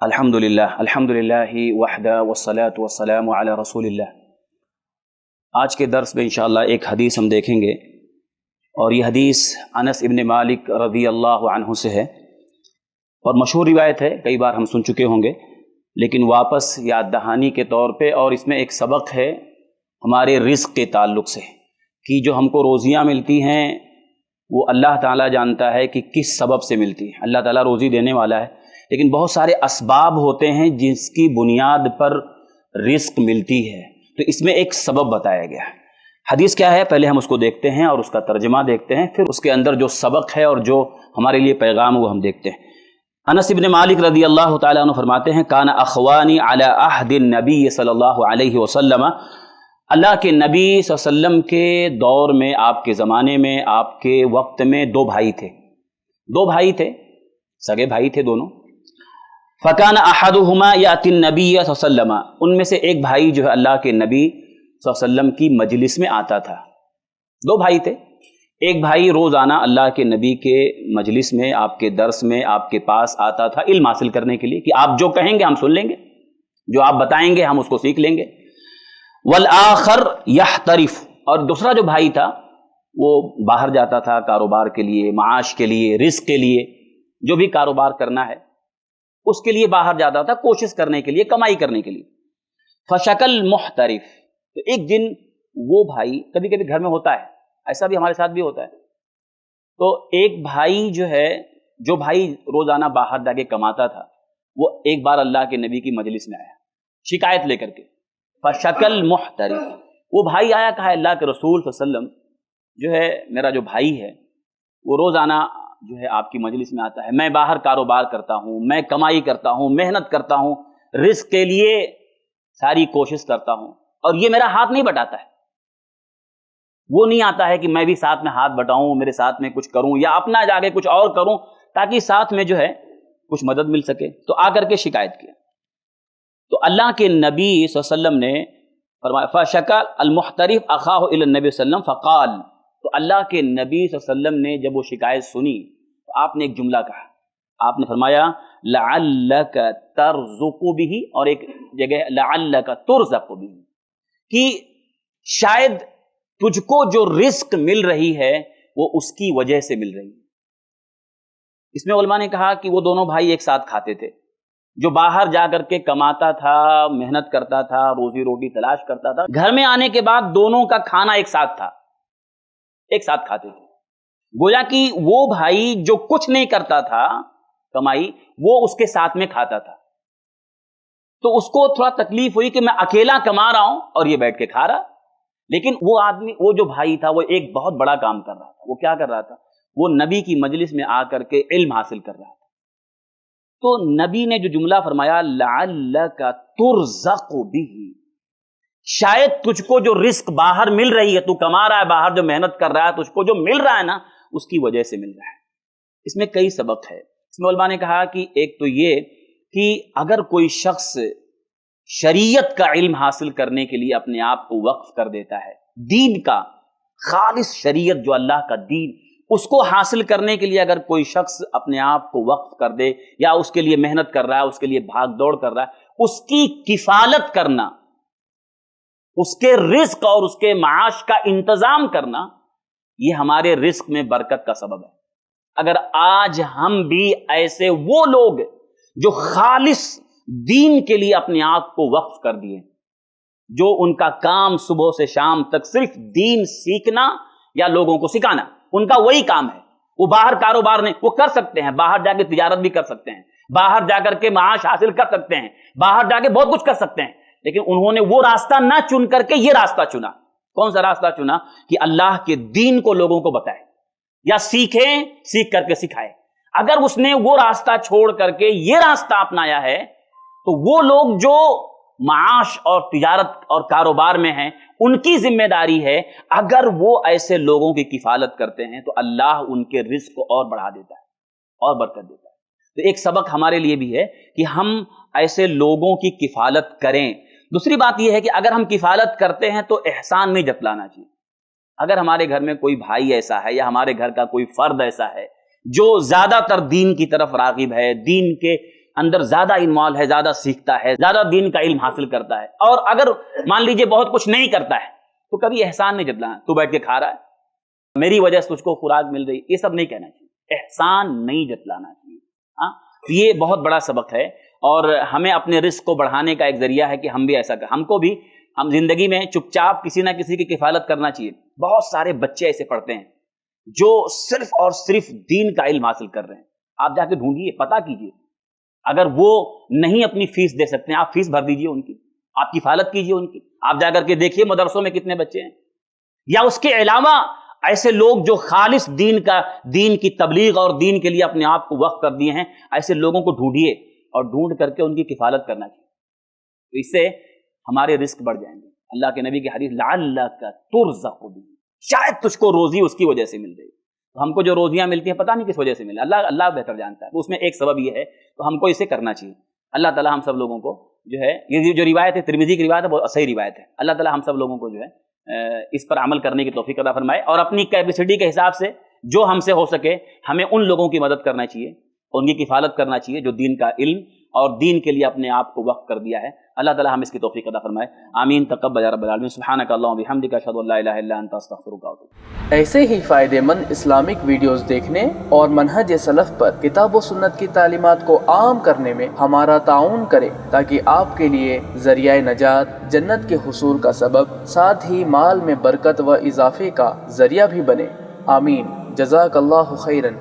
अल्हम्दुलिल्लाह वहदा वस्सलातु वस्सलामु अला रसूलिल्लाह। आज के दर्स में इंशाअल्लाह एक हदीस हम देखेंगे और ये हदीस अनस इब्न मालिक रज़ी अल्लाह अन्हु से है और मशहूर रिवायत है, कई बार हम सुन चुके होंगे, लेकिन वापस याद दहानी के तौर पे। और इसमें एक सबक है हमारे रिज़्क़ के ताल्लुक़ से कि जो हमको रोज़ियाँ मिलती हैं वो अल्लाह ताला जानता है कि किस सबब से मिलती है। अल्लाह ताला रोज़ी देने वाला है, लेकिन बहुत सारे असबाब होते हैं जिसकी बुनियाद पर रिज़्क़ मिलती है। तो इसमें एक सबब बताया गया है। हदीस क्या है, पहले हम उसको देखते हैं और उसका तर्जुमा देखते हैं, फिर उसके अंदर जो सबक है और जो हमारे लिए पैगाम वो हम देखते हैं। अनस इब्न मालिक रज़ी अल्लाह ताला अन्हु फरमाते हैं, काना अख़वानी अला अहदिन नबी सल्लल्लाहु अलैहि वसल्लम, अल्लाह के नबी सल्लल्लाहु अलैहि वसल्लम के दौर में, आपके ज़माने में, आपके वक्त में दो भाई थे, सगे भाई थे दोनों। फ़कान अहदुहुमा यातिन नबी सल्लल्लाहु अलैहि वसल्लम, उनमें से एक भाई जो है अल्लाह के नबी सल्लल्लाहु अलैहि वसल्लम की मजलिस में आता था। दो भाई थे, एक भाई रोज़ाना अल्लाह के नबी के मजलिस में, आपके दर्स में आपके पास आता था इल्म हासिल करने के लिए कि आप जो कहेंगे हम सुन लेंगे, जो आप बताएंगे हम उसको सीख लेंगे। वल आखर यहतरिफ, और दूसरा जो भाई था वो बाहर जाता था कारोबार के लिए, माश के लिए, रिस्क के लिए, जो भी कारोबार करना है उसके लिए बाहर जाता था, कोशिश करने के लिए, कमाई करने के लिए। फशकल मुहतरिफ, तो एक दिन वो भाई, कभी कभी घर में होता है, ऐसा भी हमारे साथ भी होता है, तो एक भाई जो है, जो भाई रोजाना बाहर जाके कमाता था, वो एक बार अल्लाह के नबी की मजलिस में आया शिकायत लेकर के। फशकल मुहतरिफ, वो भाई आया, कहा अल्लाह के रसूल सल्लल्लाहु अलैहि वसल्लम, जो है मेरा जो भाई है वो रोजाना जो है आपकी मजलिस में आता है, मैं बाहर कारोबार करता हूँ, मैं कमाई करता हूँ, मेहनत करता हूँ, रिस्क के लिए सारी कोशिश करता हूँ, और ये मेरा हाथ नहीं बटाता है। वो नहीं आता है कि मैं भी साथ में हाथ बटाऊं, मेरे साथ में कुछ करूं, या अपना जाके कुछ और करूं ताकि साथ में जो है कुछ मदद मिल सके। तो आकर के शिकायत किया, तो अल्लाह के नबी सल्लल्लाहु अलैहि वसल्लम ने फरमाया, फशका अल मुहतरिफ अखाहु इला नबी सल्लल्लाहु अलैहि वसल्लम फ़क़ाल, तो अल्लाह के नबी सल्लल्लाहु अलैहि वसल्लम ने जब वो शिकायत सुनी तो आपने एक जुमला कहा, आपने फरमाया लअल्लक तरज़ुक़ु बिही, और एक जगह लअल्लक तुरज़क़ु बिही, कि शायद तुझको जो रिस्क मिल रही है वो उसकी वजह से मिल रही है। इसमें उलमा ने कहा कि वो दोनों भाई एक साथ खाते थे, जो बाहर जाकर के कमाता था, मेहनत करता था, रोजी रोटी तलाश करता था, घर में आने के बाद दोनों का खाना एक साथ था, एक साथ खाते थे। गोया कि वो भाई जो कुछ नहीं करता था कमाई, वो उसके साथ में खाता था। तो उसको थोड़ा तकलीफ हुई कि मैं अकेला कमा रहा हूं और ये बैठ के खा रहा। लेकिन वो आदमी, वो जो भाई था, वो एक बहुत बड़ा काम कर रहा था। वो क्या कर रहा था? वो नबी की मजलिस में आकर के इल्म हासिल कर रहा था। तो नबी ने जो जुमला फरमाया, लअल्लका तुरज़क़ु बिही, शायद तुझको जो रिस्क बाहर मिल रही है, तू कमा रहा है बाहर, जो मेहनत कर रहा है, तुझको जो मिल रहा है ना, उसकी वजह से मिल रहा है। इसमें कई सबक है। इसमें उलमा ने कहा कि एक तो ये कि अगर कोई शख्स शरीयत का इल्म हासिल करने के लिए अपने आप को वक्फ कर देता है, दीन का खालिस शरीयत, जो अल्लाह का दीन, उसको हासिल करने के लिए अगर कोई शख्स अपने आप को वक्फ कर दे, या उसके लिए मेहनत कर रहा है, उसके लिए भाग दौड़ कर रहा है, उसकी किफालत करना, उसके रिस्क और उसके माश का इंतजाम करना, ये हमारे रिस्क में बरकत का सबब है। अगर आज हम भी ऐसे वो लोग जो खालिस दीन के लिए अपने आप को वक्फ कर दिए, जो उनका काम सुबह से शाम तक सिर्फ दीन सीखना या लोगों को सिखाना, उनका वही काम है। वो बाहर कारोबार नहीं, वो कर सकते हैं, बाहर जाके तिजारत भी कर सकते हैं, बाहर जाकर के माश हासिल कर सकते हैं, बाहर जाके बहुत कुछ कर सकते हैं, लेकिन उन्होंने वो रास्ता ना चुन करके ये रास्ता चुना। कौन सा रास्ता चुना? कि अल्लाह के दीन को लोगों को बताए या सीखे, सीख करके सिखाए। अगर उसने वो रास्ता छोड़ करके ये रास्ता अपनाया है, तो वो लोग जो माश और तिजारत और कारोबार में हैं, उनकी जिम्मेदारी है, अगर वो ऐसे लोगों की किफालत करते हैं तो अल्लाह उनके रिस्क को और बढ़ा देता है और बरकत देता है। तो एक सबक हमारे लिए भी है कि हम ऐसे लोगों की किफालत करें। दूसरी बात यह है कि अगर हम किफालत करते हैं तो एहसान नहीं जतलाना चाहिए। अगर हमारे घर में कोई भाई ऐसा है या हमारे घर का कोई फर्द ऐसा है जो ज्यादातर दीन की तरफ रागिब है, दीन के اندر زیادہ انوالو ہے، زیادہ سیکھتا ہے، زیادہ دین کا علم حاصل کرتا ہے. اور اگر مان لیجئے بہت کچھ نہیں کرتا ہے تو کبھی احسان نہیں جتلانا. تو بیٹھ کے کھا رہا ہے، میری وجہ سے تجھ کو خوراک مل رہی، یہ سب نہیں کہنا چاہیے، احسان نہیں جتلانا چاہیے. ہاں، یہ بہت بڑا سبق ہے، اور ہمیں اپنے رزق کو بڑھانے کا ایک ذریعہ ہے کہ ہم بھی ایسا کریں. ہم کو بھی ہم زندگی میں چپ چاپ کسی نہ کسی کی کفالت کرنا چاہیے. بہت سارے بچے ایسے پڑھتے ہیں جو صرف اور صرف دین کا علم حاصل کر رہے ہیں. آپ جا کے ڈھونڈیے، پتہ کیجیے. اگر وہ نہیں اپنی فیس دے سکتے ہیں، آپ فیس بھر دیجیے ان کی، آپ کفالت کیجیے ان کی. آپ جا کر کے دیکھیے مدرسوں میں کتنے بچے ہیں. یا اس کے علاوہ ایسے لوگ جو خالص دین کی تبلیغ اور دین کے لیے اپنے آپ کو وقف کر دیے ہیں، ایسے لوگوں کو ڈھونڈیے اور ڈھونڈ کر کے ان کی کفالت کرنا چاہیے. تو اس سے ہمارے رزق بڑھ جائیں گے. اللہ کے نبی کی حدیث لعلک ترزق بہ، شاید تجھ کو روزی اس کی وجہ سے مل رہی. ہم کو جو روزیاں ملتی ہیں پتہ نہیں کس وجہ سے ملے، اللہ بہتر جانتا ہے. تو اس میں ایک سبب یہ ہے، تو ہم کو اسے کرنا چاہیے. اللہ تعالی ہم سب لوگوں کو جو ہے، یہ جو روایت ہے ترمذی کی روایت ہے، بہت صحیح روایت ہے. اللہ تعالی ہم سب لوگوں کو جو ہے اس پر عمل کرنے کی توفیق عطا فرمائے، اور اپنی کیپیسٹی کے حساب سے جو ہم سے ہو سکے ہمیں ان لوگوں کی مدد کرنا چاہیے، ان کی کفالت کرنا چاہیے جو دین کا علم اور دین کے لیے اپنے آپ کو وقف کر دیا ہے. اللہ تعالی ہم اس کی توفیق عطا فرمائے. آمین. تقبل یا رب العالمین. سبحانک اللہم وبحمدک، اشہد ان لا الہ الا انت، استغفرک واتوب الیک. ایسے ہی فائدہ مند اسلامک ویڈیوز دیکھنے اور منہج سلف پر کتاب و سنت کی تعلیمات کو عام کرنے میں ہمارا تعاون کریں، تاکہ آپ کے لیے ذریعہ نجات، جنت کے حصول کا سبب، ساتھ ہی مال میں برکت و اضافے کا ذریعہ بھی بنے. آمین. جزاک اللہ خیرن.